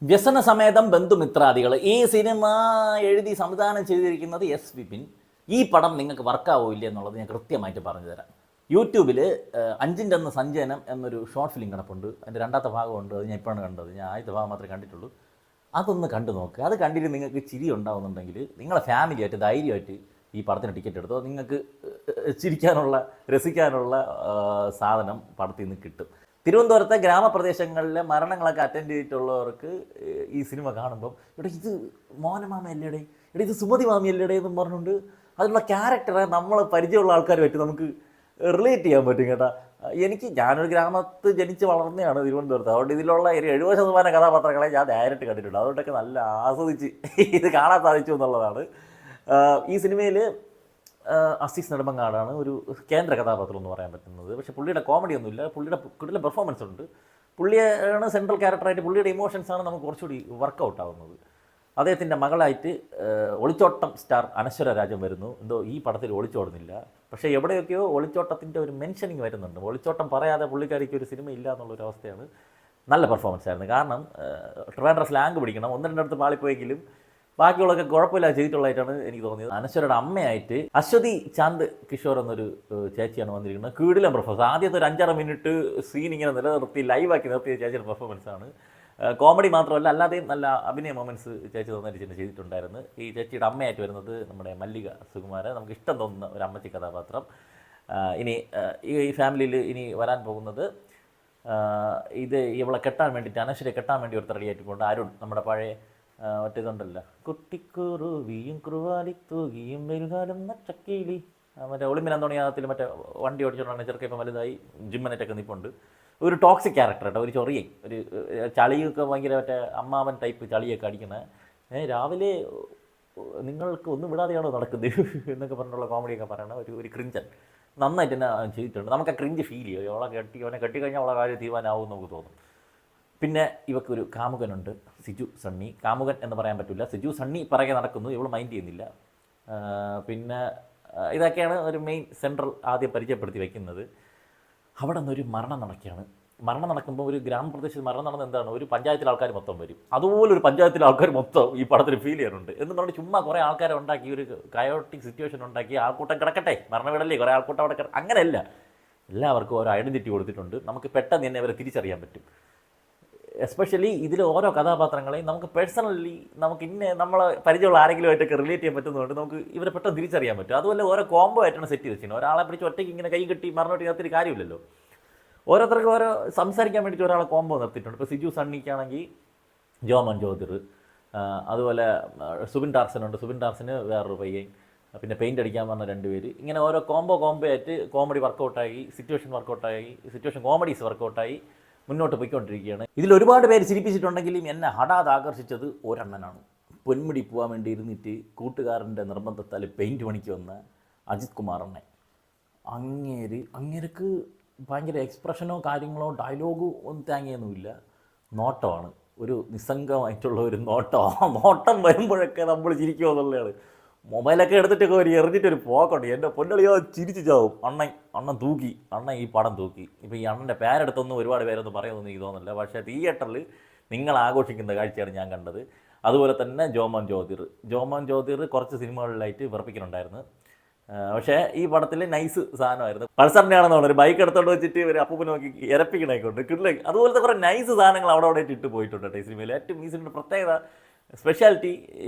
വ്യസന സമേതം ബന്ധുമിത്രാദികൾ ഈ സിനിമ എഴുതി സംവിധാനം ചെയ്തിരിക്കുന്നത് എസ് വിപിൻ. ഈ പടം നിങ്ങൾക്ക് വർക്കാവില്ല എന്നുള്ളത് ഞാൻ കൃത്യമായിട്ട് പറഞ്ഞു തരാം. യൂട്യൂബിൽ 5-ൻ്റെ അന്ന് സഞ്ചയനം എന്നൊരു ഷോർട്ട് ഫിലിം കിടപ്പുണ്ട്. അതിൻ്റെ രണ്ടാമത്തെ ഭാഗമുണ്ട്. അത് ഞാൻ ഇപ്പോഴാണ് കണ്ടത്. ഞാൻ ആദ്യത്തെ ഭാഗം മാത്രമേ കണ്ടിട്ടുള്ളൂ. അതൊന്ന് കണ്ടു നോക്കുക. അത് കണ്ടിട്ട് നിങ്ങൾക്ക് ചിരി ഉണ്ടാകുന്നുണ്ടെങ്കിൽ നിങ്ങളെ ഫാമിലിയായിട്ട് ധൈര്യമായിട്ട് ഈ പടത്തിന് ടിക്കറ്റ് എടുത്തോ. നിങ്ങൾക്ക് ചിരിക്കാനുള്ള രസിക്കാനുള്ള സാധനം പടത്തിൽ നിന്ന് കിട്ടും. തിരുവനന്തപുരത്തെ ഗ്രാമപ്രദേശങ്ങളിലെ മരണങ്ങളൊക്കെ അറ്റൻഡ് ചെയ്തിട്ടുള്ളവർക്ക് ഈ സിനിമ കാണുമ്പം ഇവിടെ ഇത് മോഹനമാമ അല്ലേടെ, ഇവിടെ ഇത് സുമതി മാമി അല്ലേടെ എന്നും പറഞ്ഞുകൊണ്ട് അതിലുള്ള ക്യാരക്ടറെ നമ്മൾ പരിചയമുള്ള ആൾക്കാരുമായിട്ട് നമുക്ക് റിലേറ്റ് ചെയ്യാൻ പറ്റും കേട്ടോ. ഞാനൊരു ഗ്രാമത്തിൽ ജനിച്ച് വളർന്നതാണ് തിരുവനന്തപുരത്ത്. അതുകൊണ്ട് ഇതിലുള്ള ഒരു 70% കഥാപാത്രങ്ങളെ ഞാൻ നേരിട്ട് കണ്ടിട്ടുണ്ട്. അതുകൊണ്ടൊക്കെ നല്ല ആസ്വദിച്ച് ഇത് കാണാൻ സാധിച്ചു എന്നുള്ളതാണ്. ഈ സിനിമയിൽ അസീസ് നെടുമങ്ങാടാണ് ഒരു കേന്ദ്ര കഥാപാത്രം എന്ന് പറയാൻ പറ്റുന്നത്. പക്ഷേ പുള്ളിയുടെ കോമഡി ഒന്നുമില്ല, പുള്ളിയുടെ കൂടുതൽ പെർഫോമൻസ് ഉണ്ട്. പുള്ളിയാണ് സെൻട്രൽ ക്യാരക്ടറായിട്ട്. പുള്ളിയുടെ ഇമോഷൻസാണ് നമുക്ക് കുറച്ചുകൂടി വർക്കൗട്ട് ആവുന്നത്. അദ്ദേഹത്തിൻ്റെ മകളായിട്ട് ഒളിച്ചോട്ടം സ്റ്റാർ അനശ്വര രാജൻ വരുന്നു. എന്തോ ഈ പടത്തിൽ ഒളിച്ചോടുന്നില്ല, പക്ഷേ എവിടെയൊക്കെയോ ഒളിച്ചോട്ടത്തിൻ്റെ ഒരു മെൻഷനിങ് വരുന്നുണ്ട്. ഒളിച്ചോട്ടം പറയാതെ പുള്ളിക്കാരിക്ക് ഒരു സിനിമ ഇല്ല എന്നുള്ളൊരു അവസ്ഥയാണ്. നല്ല പെർഫോമൻസ് ആയിരുന്നു. കാരണം ട്രിവാൻഡ്രം സ്ലാങ് പിടിക്കണം. 1-2 അടുത്ത് പാളിപ്പോയെങ്കിലും ബാക്കിയുള്ളതൊക്കെ കുഴപ്പമില്ലാതെ ചെയ്തിട്ടുള്ളതായിട്ടാണ് എനിക്ക് തോന്നിയത്. അനശ്വരയുടെ അമ്മയായിട്ട് അശ്വതി ചാന്ദ് കിഷോർ എന്നൊരു ചേച്ചിയാണ് വന്നിരിക്കുന്നത്. കീടിലം പെർഫോമൻസ്. ആദ്യത്തെ ഒരു 5-6 മിനിറ്റ് സീൻ ഇങ്ങനെ നിലനിർത്തി ലൈവാക്കി നിർത്തിയ ചേച്ചിയുടെ പെർഫോമൻസാണ്. കോമഡി മാത്രമല്ല, അല്ലാതെയും നല്ല അഭിനയ മൊമെൻറ്റ്സ് ചേച്ചി നന്നായിട്ട് ചെയ്തിട്ടുണ്ടായിരുന്നു. ഈ ചേച്ചിയുടെ അമ്മയായിട്ട് വരുന്നത് നമ്മുടെ മല്ലിക സുകുമാരൻ. നമുക്ക് ഇഷ്ടം തോന്നുന്ന ഒരു അമ്മച്ചി കഥാപാത്രം. ഇനി ഈ ഫാമിലിയിൽ ഇനി വരാൻ പോകുന്നത് ഇവളെ കെട്ടാൻ വേണ്ടിയിട്ട്, അനശ്വരയെ കെട്ടാൻ വേണ്ടി ഒരുത്തർ റെഡിയായിട്ട് കൊണ്ട് അരുൺ, നമ്മുടെ പഴയ മറ്റേതുണ്ടല്ലോ, കുട്ടിക്കുറുവിയും ക്രുവാലിത്തൂകിയും വെൽകാലം നച്ചക്കീലി, മറ്റേ ഒളിമ്പിൻ അന്തോണിയാകത്തിൽ മറ്റേ വണ്ടി ഓടിച്ചോണ്ടാണ് ചെറുക്ക ഇപ്പം വലുതായി ജിമ്മനായിട്ടൊക്കെ നിൽപ്പുണ്ട്. ഒരു ടോക്സിക് ക്യാരക്ടർ കേട്ടോ, ഒരു ചൊറിയൻ, ഒരു ചളിയൊക്കെ ഭയങ്കര മറ്റേ അമ്മാവൻ ടൈപ്പ് ചളിയൊക്കെ അടിക്കണേ. രാവിലെ നിങ്ങൾക്ക് ഒന്നും വിടാതെയാണോ നടക്കുന്നത് എന്നൊക്കെ പറഞ്ഞിട്ടുള്ള കോമഡിയൊക്കെ പറയണ ഒരു ക്രിഞ്ചൻ നന്നായിട്ട് തന്നെ ചെയ്തിട്ടുണ്ട്. നമുക്ക് ആ ക്രിഞ്ച് ഫീൽ ചെയ്യും. അവനെ കെട്ടിക്കഴിഞ്ഞാൽ അവളെ കാര്യം തീരുമാനമാവും നമുക്ക് തോന്നും. പിന്നെ ഇവക്കൊരു കാമുകനുണ്ട്, സിജു സണ്ണി. കാമുകൻ എന്ന് പറയാൻ പറ്റില്ല, സിജു സണ്ണി പിറകെ നടക്കുന്നു, ഇവൾ മൈൻഡ് ചെയ്യുന്നില്ല. പിന്നെ ഇതൊക്കെയാണ് ഒരു മെയിൻ സെൻട്രൽ ആദ്യം പരിചയപ്പെടുത്തി വയ്ക്കുന്നത്. അവിടെ നിന്നൊരു മരണം നടക്കുകയാണ്. മരണം നടക്കുമ്പോൾ ഒരു ഗ്രാമപ്രദേശത്ത് മരണം നടന്നത് എന്താണ്, ഒരു പഞ്ചായത്തിലെ ആൾക്കാർ മൊത്തം വരും. അതുപോലെ ഒരു പഞ്ചായത്തിലെ ആൾക്കാർ മൊത്തം ഈ പടത്തിൽ ഫീൽ ചെയ്യാറുണ്ട്. എന്ന് പറഞ്ഞാൽ ചുമ്മാ കുറേ ആൾക്കാരെ ഉണ്ടാക്കി ഒരു കയോട്ടിക് സിറ്റുവേഷൻ ഉണ്ടാക്കി ആൾക്കൂട്ടം കിടക്കട്ടെ, മരണവിടല്ലേ കുറേ ആൾക്കൂട്ടം അവിടെ അങ്ങനെയല്ല. എല്ലാവർക്കും ഓരോ ഐഡൻറ്റിറ്റി കൊടുത്തിട്ടുണ്ട്. നമുക്ക് പെട്ടെന്ന് തന്നെ അവരെ തിരിച്ചറിയാൻ പറ്റും. എസ്പെഷ്യലി ഇതിൽ ഓരോ കഥാപാത്രങ്ങളെയും നമുക്ക് പേഴ്സണലി നമുക്ക് നമ്മളെ പരിചയമുള്ള ആരെങ്കിലുമായിട്ടൊക്കെ റിലേറ്റ് ചെയ്യാൻ പറ്റുന്നതുകൊണ്ട് നമുക്ക് ഇവരെ പെട്ടെന്ന് തിരിച്ചറിയാൻ പറ്റും. അതുപോലെ ഓരോ കോംബോ ആയിട്ടാണ് സെറ്റ് ചെയ്ത് വെച്ചിരുന്നത്. ഒരാളെ പിടിച്ച് ഒറ്റയ്ക്ക് ഇങ്ങനെ കൈ കെട്ടി മരണമായിട്ട് നിർത്തിയിട്ട് കാര്യമില്ലല്ലോ. ഓരോരുത്തർക്ക് ഓരോ സംസാരിക്കാൻ വേണ്ടിയിട്ട് ഒരാളെ കോംബോ നിർത്തിയിട്ടുണ്ട്. ഇപ്പോൾ സിജു സണ്ണിക്കാണെങ്കിൽ ജോമൻ ജ്യോതിർ, അതുപോലെ സുബിൻ ടാർസനുണ്ട്. സുബിൻ ടാർസന് വേറൊരു പയ്യൻ, പിന്നെ പെയിൻ്റ് അടിക്കാൻ പറഞ്ഞ 2 പേര്. ഇങ്ങനെ ഓരോ കോംബോ ആയിട്ട് കോമഡി വർക്കൗട്ടായി, സിറ്റുവേഷൻ കോമഡീസ് വർക്കൗട്ടായി മുന്നോട്ട് പോയിക്കൊണ്ടിരിക്കുകയാണ്. ഇതിൽ ഒരുപാട് പേര് ചിരിപ്പിച്ചിട്ടുണ്ടെങ്കിലും എന്നെ ഹഠാത് ആകർഷിച്ചത് ഒരെണ്ണനാണ്. പൊന്മുടി പോകാൻ വേണ്ടി ഇരുന്നിട്ട് കൂട്ടുകാരൻ്റെ നിർബന്ധത്താൽ പെയിൻറ്റ് പണിക്ക് വന്ന അജിത് കുമാർ അണ്ണൻ. അങ്ങേർക്ക് ഭയങ്കര എക്സ്പ്രഷനോ കാര്യങ്ങളോ ഡയലോഗോ ഒന്നും തേങ്ങയൊന്നുമില്ല. നോട്ടമാണ്, ഒരു നിസ്സംഗമായിട്ടുള്ള ഒരു നോട്ടം. ആ നോട്ടം വരുമ്പോഴൊക്കെ നമ്മൾ ചിരിക്കുമോ എന്നുള്ളതാണ്. മൊബൈലൊക്കെ എടുത്തിട്ടൊക്കെ ഒരു എറിഞ്ഞിട്ടൊരു പോക്കുണ്ട്. എൻ്റെ പൊന്നളിയോ ചിരിച്ചു ചാവും. അണ്ണൻ തൂക്കി, ഈ പടം തൂക്കി. ഇപ്പോൾ ഈ അണ്ണൻ്റെ പേരെടുത്തൊന്നും ഒരുപാട് പേരൊന്നും പറയുമെന്ന് എനിക്ക് തോന്നുന്നില്ല. പക്ഷേ തിയേറ്ററിൽ നിങ്ങൾ ആഘോഷിക്കുന്ന കാഴ്ചയാണ് ഞാൻ കണ്ടത്. അതുപോലെ തന്നെ ജോമോൻ ജ്യോതിർ കുറച്ച് സിനിമകളിലായിട്ട് വിറപ്പിക്കുന്നുണ്ടായിരുന്നു. പക്ഷേ ഈ പടത്തിൽ നൈസ് സാധനമായിരുന്നു. പൾസറിൻ്റെ ആണെന്ന് തോന്നുന്നു, ഒരു ബൈക്ക് എടുത്തോണ്ട് വെച്ചിട്ട് ഒരു അപ്പൂപ്പനെ നോക്കി ഇരപ്പിക്കണേക്കൊണ്ട് കിട്ടില്ല. അതുപോലത്തെ കുറേ നൈസ് സാധനങ്ങൾ അവിടെ ഇട്ട് പോയിട്ടുണ്ട് കേട്ടോ ഈ സിനിമയിൽ. ഏറ്റവും ഈ സിനിമയുടെ പ്രത്യേകത സ്പെഷ്യാലിറ്റി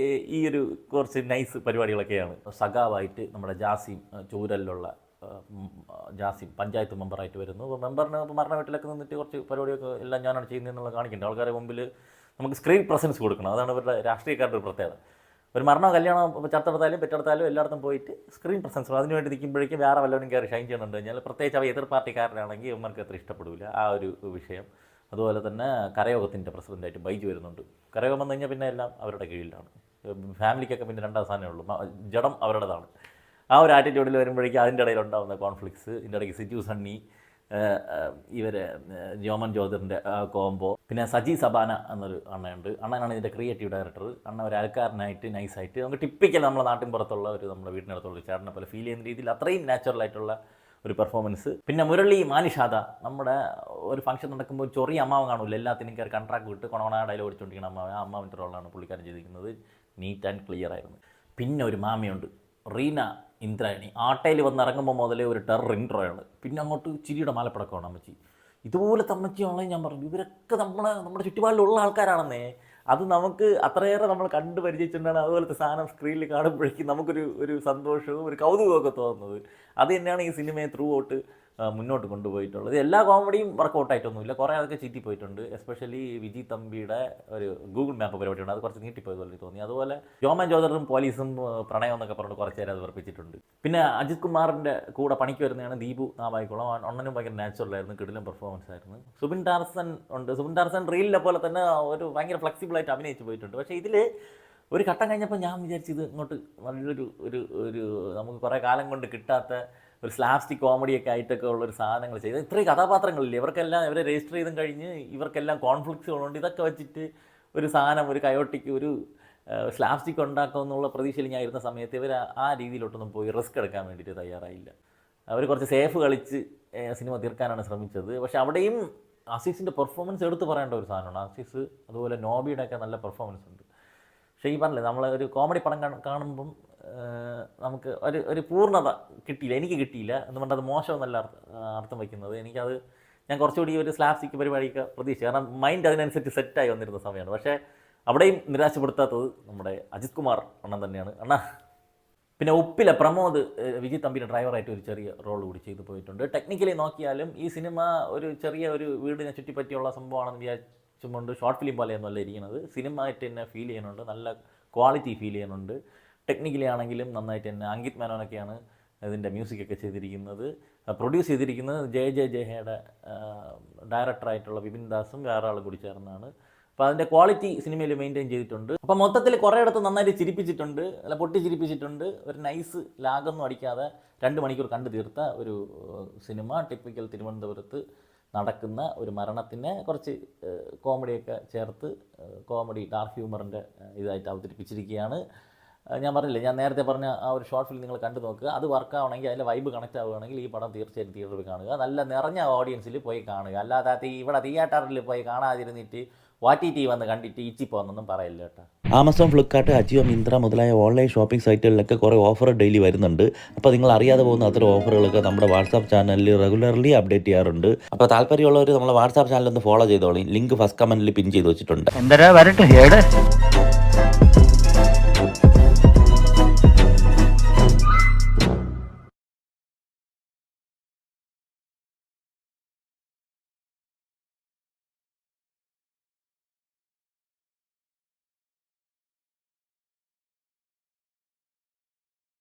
ഈ ഒരു കുറച്ച് നൈസ് പരിപാടികളൊക്കെയാണ്. സഖാവായിട്ട് നമ്മുടെ ജാസിം, ചൂരലിലുള്ള ജാസിം പഞ്ചായത്ത് മെമ്പറായിട്ട് വരുന്നു. അപ്പോൾ മെമ്പറിന് മരണ വീട്ടിലൊക്കെ നിന്നിട്ട് കുറച്ച് പരിപാടിയൊക്കെ എല്ലാം ഞാനാണ് ചെയ്യുന്നതെന്നുള്ള കാണിക്കേണ്ടത്. ആൾക്കാരുടെ മുമ്പിൽ നമുക്ക് സ്ക്രീൻ പ്രസൻസ് കൊടുക്കണം. അതാണ് ഇവരുടെ രാഷ്ട്രീയക്കാരുടെ ഒരു പ്രത്യേകത. ഒരു മരണോ കല്യാണം ചത്തെടുത്താലും പെട്ടെടുത്താലും എല്ലായിടത്തും പോയിട്ട് സ്ക്രീൻ പ്രസൻസ് അതിനുവേണ്ടി നിൽക്കുമ്പോഴേക്കും വേറെ വല്ലവരും കയറി ഷൈൻ ചെയ്യണമെന്ന് കഴിഞ്ഞാൽ, പ്രത്യേകിച്ച് അവ എതിർ പാർട്ടിക്കാരനാണെങ്കിൽ ഇവർക്ക് അത്ര ഇഷ്ടപ്പെടില്ല ആ ഒരു വിഷയം. അതുപോലെ തന്നെ കരയോഗത്തിൻ്റെ പ്രസിഡൻ്റായിട്ട് ബൈജു വരുന്നുണ്ട്. കരയോഗം വന്നു കഴിഞ്ഞാൽ പിന്നെ എല്ലാം അവരുടെ കീഴിലാണ്. ഫാമിലിക്കൊക്കെ പിന്നെ 2ാം സ്ഥാനമേ ഉള്ളൂ, ജഡം അവരുടേതാണ്. ആ ഒരു ആറ്റിറ്റ്യൂഡിൽ വരുമ്പോഴേക്കും അതിൻ്റെ ഇടയിലുണ്ടാകുന്ന കോൺഫ്ലിക്ട്സ്, ഇതിൻ്റെ ഇടയ്ക്ക് സിജു സണ്ണി, ഇവരെ ജോമൻ ജ്യോതിറിൻ്റെ കോംബോ, പിന്നെ സജി സബാന എന്നൊരു അണ്ണയുണ്ട്. അണ്ണനാണ് ഇതിൻ്റെ ക്രിയേറ്റീവ് ഡയറക്ടർ. അണ്ണ ഒരു അയൽക്കാരനായിട്ട് നൈസായിട്ട് നമുക്ക് ടിപ്പിക്കൽ നമ്മളെ നാട്ടിൻ പുറത്തുള്ള ഒരു നമ്മുടെ വീടിനടുത്തുള്ള ചേട്ടനെ പോലെ ഫീൽ ചെയ്യുന്ന രീതിയിൽ അത്രയും നാച്ചുറലായിട്ടുള്ള ഒരു പെർഫോമൻസ്. പിന്നെ മുരളി മാനിഷാദ, നമ്മുടെ ഒരു ഫംഗ്ഷൻ നടക്കുമ്പോൾ ചൊറിയ അമ്മാവൻ കാണില്ല, എല്ലാത്തിനും കയറി കൺട്രാക്ട് വിട്ട് കൊണവണ ഡയലോഗ് അടിച്ചുകൊണ്ടിരിക്കുന്ന അമ്മാവൻ, ആ അമ്മാവിൻ്റെ റോളാണ് പുള്ളിക്കാരൻ ചെയ്തിരിക്കുന്നത്. നീറ്റ് ആൻഡ് ക്ലിയർ ആയിരുന്നു. പിന്നെ ഒരു മാമിയുണ്ട്, റീന ഇന്ദ്രായണി. ആട്ടയിൽ വന്ന് ഇറങ്ങുമ്പോൾ മുതലേ ഒരു ടെറർ ഇൻട്രോയാണ്. പിന്നെ അങ്ങോട്ട് ചിരിയുടെ മാലപ്പടക്കമാണ് അമ്മച്ചി. ഇതുപോലത്തെ അമ്മച്ചിയാണെങ്കിൽ ഞാൻ പറഞ്ഞു, ഇവരൊക്കെ നമ്മുടെ ചുറ്റുപാടിലുള്ള ആൾക്കാരാണെന്നേ. അത് നമുക്ക് അത്രയേറെ നമ്മൾ കണ്ടു പരിചയിച്ചിട്ടുണ്ടാണ് അതുപോലത്തെ സാധനം സ്ക്രീനിൽ കാണുമ്പോഴേക്കും നമുക്കൊരു സന്തോഷവും ഒരു കൗതുകമൊക്കെ തോന്നുന്നത്. അത് തന്നെയാണ് ഈ സിനിമയെ ത്രൂ ഔട്ട് മുന്നോട്ട് കൊണ്ടുപോയിട്ടുള്ളത്. എല്ലാ കോമഡിയും വർക്കൗട്ടായിട്ടൊന്നുമില്ല, കുറേ അതൊക്കെ ചീറ്റിപ്പോയിട്ടുണ്ട്. എസ്പെഷ്യലി വിജി തമ്പിയുടെ ഒരു ഗൂഗിൾ മാപ്പ് പരിപാടിയുണ്ട്, അത് കുറച്ച് നീട്ടിപ്പോയതുപോലെ തോന്നി. അതുപോലെ ജോമൻ ജോദറും പോലീസും പ്രണയം എന്നൊക്കെ പറഞ്ഞിട്ട് കുറച്ച് നേരം അത് വർപ്പിച്ചിട്ടുണ്ട്. പിന്നെ അജിത് കുമാറിൻ്റെ കൂടെ പണിക്ക് വരുന്നതാണ് ദീപു നാവായിക്കുളം. അണ്ണനും ഭയങ്കര നാച്ചുറലായിരുന്നു, കിടിലം പെർഫോമൻസ് ആയിരുന്നു. സുബിൻ ടാർസൻ ഉണ്ട്. സുബിൻ ടാർസൻ റീലിലെ പോലെ തന്നെ ഒരു ഭയങ്കര ഫ്ലെക്സിബിളായിട്ട് അഭിനയിച്ച് പോയിട്ടുണ്ട്. പക്ഷേ ഇതിൽ ഒരു ഘട്ടം കഴിഞ്ഞപ്പോൾ ഞാൻ വിചാരിച്ചത് ഇങ്ങോട്ട് നല്ലൊരു നമുക്ക് കുറേ കാലം കൊണ്ട് കിട്ടാത്ത ഒരു സ്ലാപ്സ്റ്റിക് കോമഡിയൊക്കെ ആയിട്ടൊക്കെ ഉള്ളൊരു സാധനങ്ങൾ ചെയ്ത് ഇത്രയും കഥാപാത്രങ്ങളില്ലേ ഇവർക്കെല്ലാം, ഇവരെ രജിസ്റ്റർ ചെയ്തും കഴിഞ്ഞ് ഇവർക്കെല്ലാം കോൺഫ്ലിക്ട്സുകളുണ്ട്. ഇതൊക്കെ വെച്ചിട്ട് ഒരു സാധനം, ഒരു കയോട്ടിക്ക്, ഒരു സ്ലാപ്സ്റ്റിക് ഉണ്ടാക്കുമെന്നുള്ള പ്രതീക്ഷയിൽ ഞാൻ ഇരുന്ന സമയത്ത് ഇവർ ആ രീതിയിലോട്ടൊന്നും പോയി റിസ്ക് എടുക്കാൻ വേണ്ടിയിട്ട് തയ്യാറായില്ല. അവർ കുറച്ച് സേഫ് കളിച്ച് സിനിമ തീർക്കാനാണ് ശ്രമിച്ചത്. പക്ഷെ അവിടെയും ആസീസിൻ്റെ പെർഫോമൻസ് എടുത്ത് പറയേണ്ട ഒരു സാധനമാണ്. ആസീസ് അതുപോലെ നോബിയുടെയൊക്കെ നല്ല പെർഫോമൻസ് ഉണ്ട്. പക്ഷേ ഈ പറഞ്ഞില്ലേ, നമ്മൾ ഒരു കോമഡി പടം കാണുമ്പം നമുക്ക് ഒരു പൂർണ്ണത കിട്ടിയില്ല, എനിക്ക് കിട്ടിയില്ല എന്ന് പറഞ്ഞാൽ അത് മോശമെന്നല്ല അർത്ഥം വയ്ക്കുന്നത്. ഞാൻ കുറച്ചുകൂടി ഒരു സ്ലാപ്സ്റ്റിക് പരിപാടിയൊക്കെ പ്രതീക്ഷിച്ചു, കാരണം മൈൻഡ് അതിനനുസരിച്ച് സെറ്റായി വന്നിരുന്ന സമയമാണ്. പക്ഷേ അവിടെയും നിരാശപ്പെടുത്താത്തത് നമ്മുടെ അജിത് കുമാർ അണ്ണൻ തന്നെയാണ്. പിന്നെ ഉപ്പിലെ പ്രമോദ് വിജയ് തമ്പിയുടെ ഡ്രൈവറായിട്ട് ഒരു ചെറിയ റോൾ കൂടി ചെയ്തു പോയിട്ടുണ്ട്. ടെക്നിക്കലി നോക്കിയാലും ഈ സിനിമ ഒരു ചെറിയ ഒരു വീടിനെ ചുറ്റിപ്പറ്റിയുള്ള സംഭവമാണെന്ന് വിചാരിച്ചുകൊണ്ട് ഷോർട്ട് ഫിലിം പോലെയൊന്നുമല്ല ഇരിക്കുന്നത്. സിനിമ ആയിട്ട് തന്നെ ഫീൽ ചെയ്യുന്നുണ്ട്, നല്ല ക്വാളിറ്റി ഫീൽ ചെയ്യുന്നുണ്ട്. ടെക്നിക്കലി ആണെങ്കിലും നന്നായിട്ട് തന്നെ. അങ്കിത് മേനോനൊക്കെയാണ് ഇതിൻ്റെ മ്യൂസിക്കൊക്കെ ചെയ്തിരിക്കുന്നത്. പ്രൊഡ്യൂസ് ചെയ്തിരിക്കുന്നത് ജയയുടെ ഡയറക്ടറായിട്ടുള്ള വിപിൻ ദാസും വേറെ ആൾ കൂടി ചേർന്നാണ്. അപ്പോൾ അതിൻ്റെ ക്വാളിറ്റി സിനിമയിൽ മെയിൻറ്റെയിൻ ചെയ്തിട്ടുണ്ട്. അപ്പോൾ മൊത്തത്തിൽ കുറേ ഇടത്ത് നന്നായിട്ട് ചിരിപ്പിച്ചിട്ടുണ്ട്, അല്ല പൊട്ടി ചിരിപ്പിച്ചിട്ടുണ്ട്. ഒരു നൈസ് ലാഗൊന്നും അടിക്കാതെ 2 മണിക്കൂർ കണ്ടു തീർത്ത ഒരു സിനിമ. ടിപ്പിക്കൽ തിരുവനന്തപുരത്ത് നടക്കുന്ന ഒരു മരണത്തിനെ കുറച്ച് കോമഡിയൊക്കെ ചേർത്ത് കോമഡി ഡാർക്ക് ഹ്യൂമറിൻ്റെ ഇതായിട്ട് അവതരിപ്പിച്ചിരിക്കുകയാണ്. ഞാൻ പറഞ്ഞില്ലേ, ഞാൻ നേരത്തെ പറഞ്ഞ ആ ഒരു ഷോർട്ട് ഫിലിം നിങ്ങൾ കണ്ടു നോക്കുക. അത് വർക്കാവണമെങ്കിൽ, അതിൻ്റെ വൈബ് കണക്റ്റ് ആവുകയാണെങ്കിൽ ഈ പടം തീർച്ചയായും തിയേറ്ററിൽ കാണുക. നല്ല നിറഞ്ഞ ഓഡിയൻസിൽ പോയി കാണുക. അല്ലാതെ ഇവിടെ തിയേറ്ററിൽ പോയി കാണാതിരുന്നിട്ട് OTT വന്ന് കണ്ടിട്ട് ഇച്ചിപ്പോന്നൊന്നും പറയില്ല കേട്ടോ. ആമസോൺ, ഫ്ലിപ്കാർട്ട്, അജിയോ, മിന്ത്ര മുതലായ ഓൺലൈൻ ഷോപ്പിംഗ് സൈറ്റുകളിലൊക്കെ കുറേ ഓഫർ ഡെയിലി വരുന്നുണ്ട്. അപ്പോൾ നിങ്ങൾ അറിയാതെ പോകുന്ന അത്തരം ഓഫറുകളൊക്കെ നമ്മുടെ വാട്സാപ്പ് ചാനലിൽ റെഗുലർലി അപ്ഡേറ്റ് ചെയ്യാറുണ്ട്. അപ്പോൾ താല്പര്യമുള്ളവർ നമ്മളെ വാട്സാപ്പ് ചാനൽ ഒന്ന് ഫോളോ ചെയ്തോളി. ലിങ്ക് ഫസ്റ്റ് കമൻറ്റിൽ പിൻ ചെയ്ത് വെച്ചിട്ടുണ്ട്. വരട്ടെ.